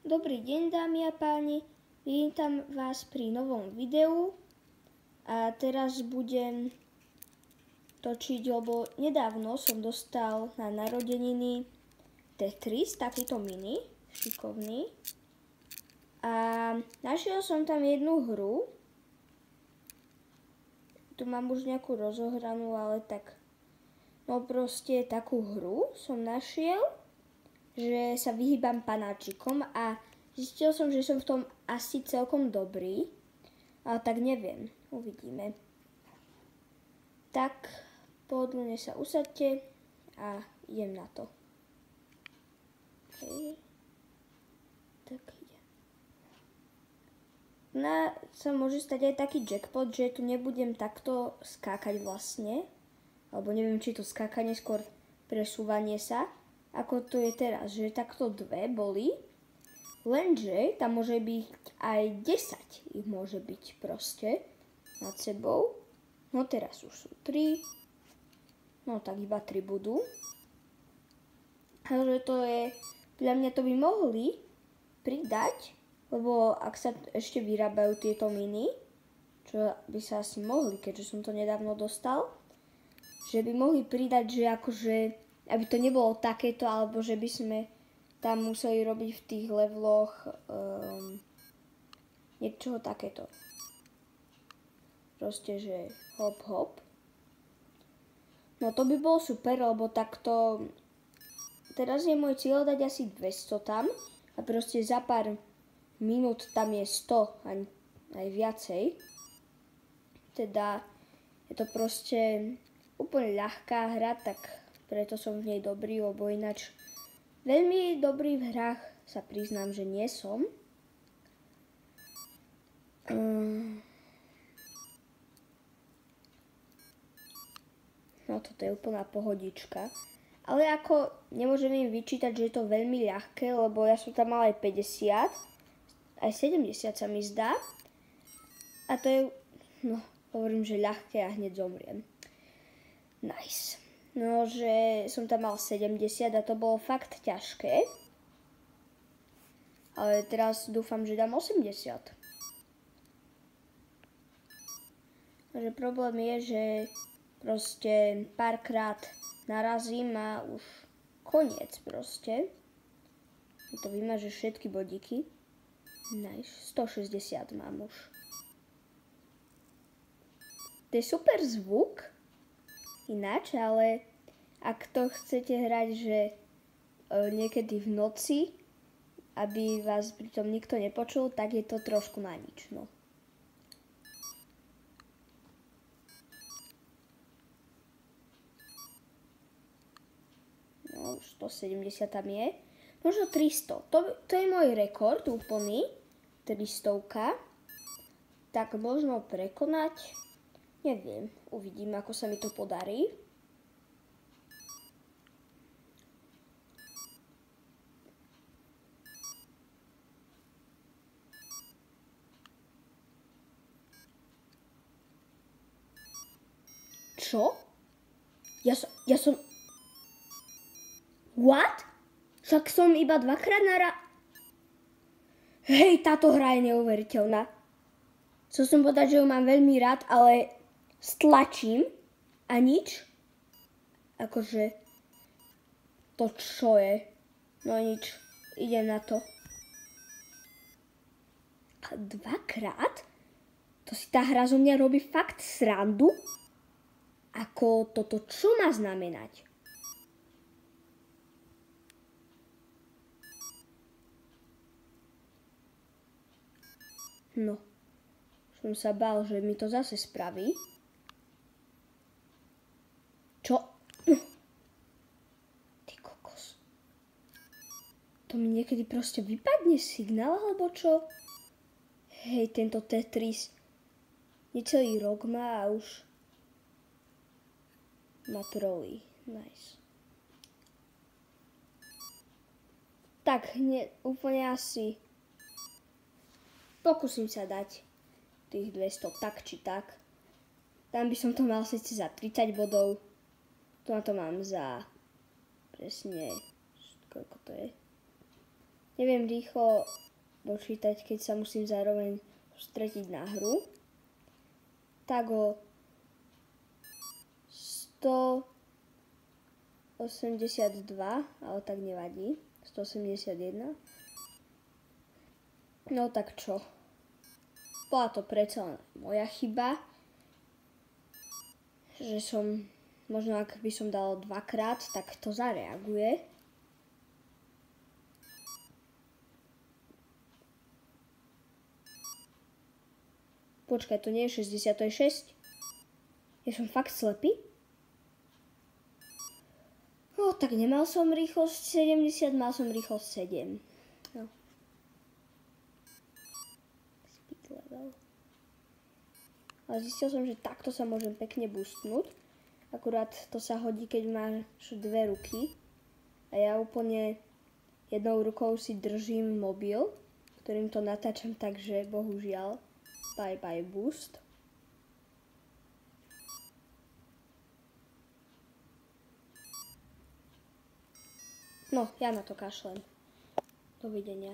Dobrý deň, dámy a páni, vítam vás pri novom videu a teraz budem točiť, lebo nedávno som dostal na narodeniny Tetris, takýto mini, šikovný, a našiel som tam jednu hru. Tu mám už nejakú rozohranú, ale tak, no proste takú hru som našiel, že sa vyhýbam panáčikom a zistil som, že som v tom asi celkom dobrý, ale tak neviem, uvidíme. Tak pohodlne sa usaďte a idem na to. Okay. Tak idem. Sa môže stať aj taký jackpot, že tu nebudem takto skákať vlastne, alebo neviem, či to skákanie, skôr presúvanie sa, ako to je teraz, že takto dve boli, lenže tam môže byť aj 10 ich môže byť proste nad sebou. No teraz už sú 3, no tak iba 3 budú. Takže to je, podľa mňa to by mohli pridať, lebo ak sa ešte vyrábajú tieto mini, čo by sa asi mohli, keďže som to nedávno dostal, že by mohli pridať, že akože aby to nebolo takéto, alebo že by sme tam museli robiť v tých leveloch niečoho takéto. Proste, že hop hop. No to by bolo super, lebo takto teraz je môj cieľ dať asi 200 tam a proste za pár minút tam je 100, aj viacej. Teda je to proste úplne ľahká hra, tak preto som v nej dobrý, lebo ináč veľmi dobrý v hrách sa priznám, že nie som. No toto je úplná pohodička. Ale ako nemôžem im vyčítať, že je to veľmi ľahké, lebo ja som tam mal aj 50, aj 70 sa mi zdá. A to je, no hovorím, že ľahké a hneď zomriem. Nice. No, že som tam mal 70 a to bolo fakt ťažké. Ale teraz dúfam, že dám 80. Takže problém je, že proste párkrát narazím a už koniec proste. To vymaže všetky bodíky. Nice, 160 mám už. To je super zvuk. Ináč, ale ak to chcete hrať, že niekedy v noci, aby vás pritom nikto nepočul, tak je to trošku na nič, no. No, 170 tam je. Možno 300. To je môj rekord úplný. 300. Tak možno prekonať. Neviem, uvidím, ako sa mi to podarí. Čo? Ja som... What? Však som iba dvakrát Hej, táto hra je neuveriteľná. Chcel som povedať, že ju mám veľmi rád, ale stlačím a nič. Akože to čo je? No nič, idem na to. A dvakrát? To si tá hra zo mňa robí fakt srandu? Ako toto čo má znamenať? No, som sa bál, že mi to zase spraví. Čo? Ty kokos. To mi niekedy proste vypadne signál, alebo čo? Hej, tento Tetris necelý rok má a už ma trolí. Nice. Tak, úplne asi pokúsim sa dať tých 200 tak či tak. Tam by som to mal síce za 30 bodov. Tu na to mám za presne, koľko to je? neviem rýchlo počítať, keď sa musím zároveň sústrediť na hru, tak o 182, ale tak nevadí, 181. No tak čo? Bola to predsa len moja chyba, že som, možno ak by som dal dvakrát, tak to zareaguje. Počkaj, to nie je 60, to je 6. Ja som fakt slepý? No, tak nemal som rýchlosť 70, mal som rýchlosť 7. No. Speed level. Ale zistil som, že takto sa môžem pekne boostnúť. Akurát to sa hodí, keď máš dve ruky. A ja úplne jednou rukou si držím mobil, ktorým to natáčam, takže bohužiaľ bye bye boost. No, ja na to kašlem. Dovidenia.